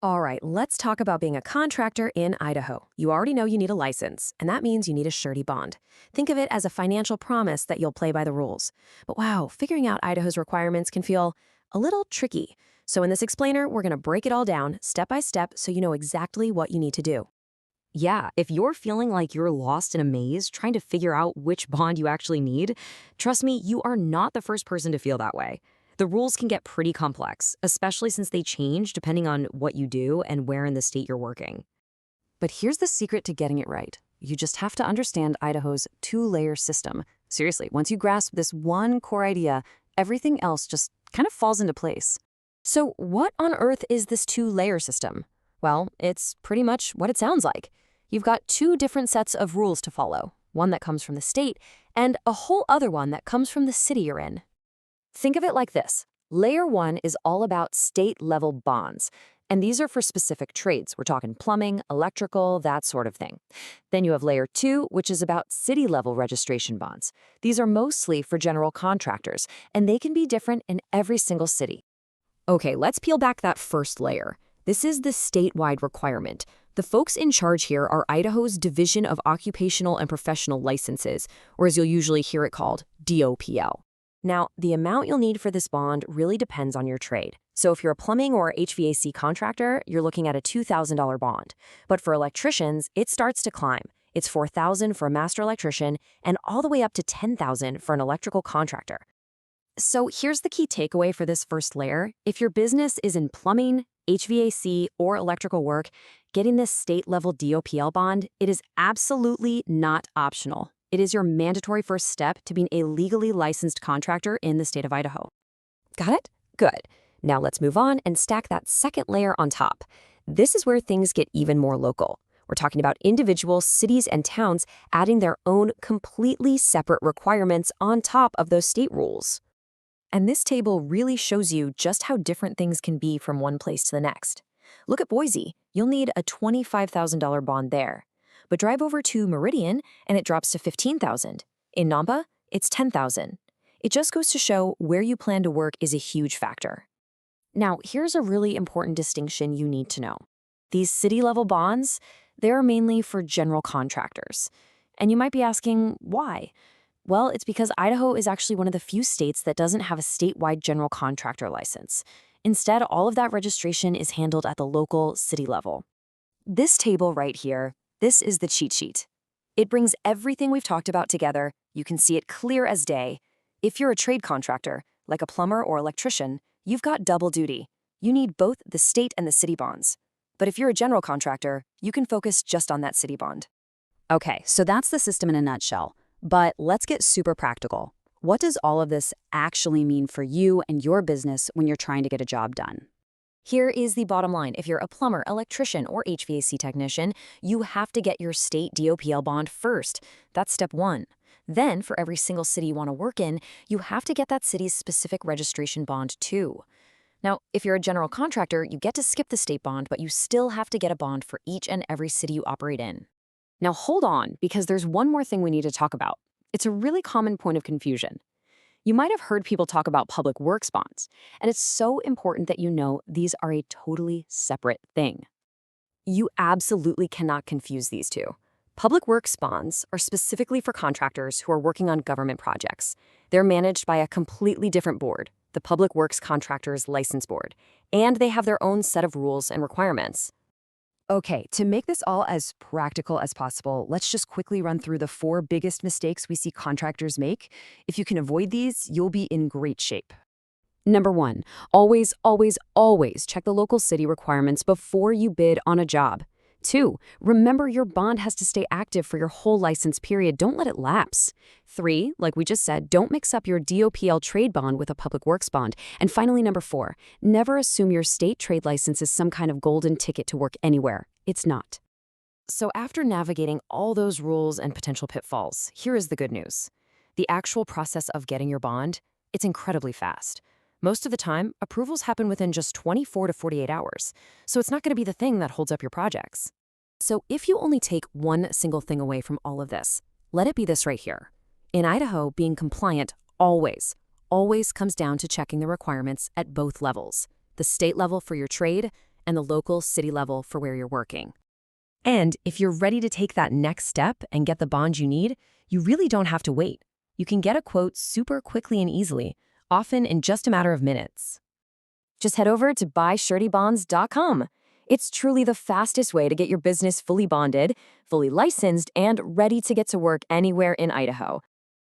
All right, let's talk about being a contractor in Idaho. You already know you need a license, and that means you need a surety bond. Think of it as a financial promise that you'll play by the rules. But wow, figuring out Idaho's requirements can feel a little tricky. So in this explainer, we're going to break it all down step by step so you know exactly what you need to do. Yeah, if you're feeling like you're lost in a maze trying to figure out which bond you actually need, trust me, you are not the first person to feel that way. The rules can get pretty complex, especially since they change depending on what you do and where in the state you're working. But here's the secret to getting it right. You just have to understand Idaho's two-layer system. Seriously, once you grasp this one core idea, everything else just kind of falls into place. So what on earth is this two-layer system? Well, it's pretty much what it sounds like. You've got two different sets of rules to follow, one that comes from the state and a whole other one that comes from the city you're in. Think of it like this. Layer 1 is all about state-level bonds, and these are for specific trades. We're talking plumbing, electrical, that sort of thing. Then you have Layer 2, which is about city-level registration bonds. These are mostly for general contractors, and they can be different in every single city. Okay, let's peel back that first layer. This is the statewide requirement. The folks in charge here are Idaho's Division of Occupational and Professional Licenses, or as you'll usually hear it called, DOPL. Now, the amount you'll need for this bond really depends on your trade. So if you're a plumbing or HVAC contractor, you're looking at a $2,000 bond. But for electricians, it starts to climb. It's $4,000 for a master electrician and all the way up to $10,000 for an electrical contractor. So here's the key takeaway for this first layer. If your business is in plumbing, HVAC, or electrical work, getting this state-level DOPL bond, it is absolutely not optional. It is your mandatory first step to being a legally licensed contractor in the state of Idaho. Got it? Good. Now let's move on and stack that second layer on top. This is where things get even more local. We're talking about individual cities and towns adding their own completely separate requirements on top of those state rules. And this table really shows you just how different things can be from one place to the next. Look at Boise. You'll need a $25,000 bond there. But drive over to Meridian and it drops to $15,000. In Nampa, it's $10,000. It just goes to show where you plan to work is a huge factor. Now, here's a really important distinction you need to know. These city-level bonds, they're mainly for general contractors. And you might be asking, why? Well, it's because Idaho is actually one of the few states that doesn't have a statewide general contractor license. Instead, all of that registration is handled at the local city level. This table right here, this is the cheat sheet. It brings everything we've talked about together. You can see it clear as day. If you're a trade contractor, like a plumber or electrician, you've got double duty. You need both the state and the city bonds. But if you're a general contractor, you can focus just on that city bond. Okay, so that's the system in a nutshell. But let's get super practical. What does all of this actually mean for you and your business when you're trying to get a job done? Here is the bottom line. If you're a plumber, electrician, or HVAC technician, you have to get your state DOPL bond first. That's step one. Then, for every single city you want to work in, you have to get that city's specific registration bond too. Now, if you're a general contractor, you get to skip the state bond, but you still have to get a bond for each and every city you operate in. Now hold on, because there's one more thing we need to talk about. It's a really common point of confusion. You might have heard people talk about public works bonds, and it's so important that you know these are a totally separate thing. You absolutely cannot confuse these two. Public works bonds are specifically for contractors who are working on government projects. They're managed by a completely different board, the Public Works Contractors License Board, and they have their own set of rules and requirements. Okay, to make this all as practical as possible, let's just quickly run through the 4 biggest mistakes we see contractors make. If you can avoid these, you'll be in great shape. Number 1, always, always, always check the local city requirements before you bid on a job. 2, remember your bond has to stay active for your whole license period. Don't let it lapse. 3, like we just said, don't mix up your DOPL trade bond with a public works bond. And finally, number 4, never assume your state trade license is some kind of golden ticket to work anywhere. It's not. So after navigating all those rules and potential pitfalls, here is the good news. The actual process of getting your bond, it's incredibly fast. Most of the time, approvals happen within just 24 to 48 hours, so it's not going to be the thing that holds up your projects. So if you only take one single thing away from all of this, let it be this right here. In Idaho, being compliant always comes down to checking the requirements at both levels, the state level for your trade and the local city level for where you're working. And if you're ready to take that next step and get the bond you need, you really don't have to wait. You can get a quote super quickly and easily, often in just a matter of minutes. Just head over to buysuretybonds.com. It's truly the fastest way to get your business fully bonded, fully licensed, and ready to get to work anywhere in Idaho.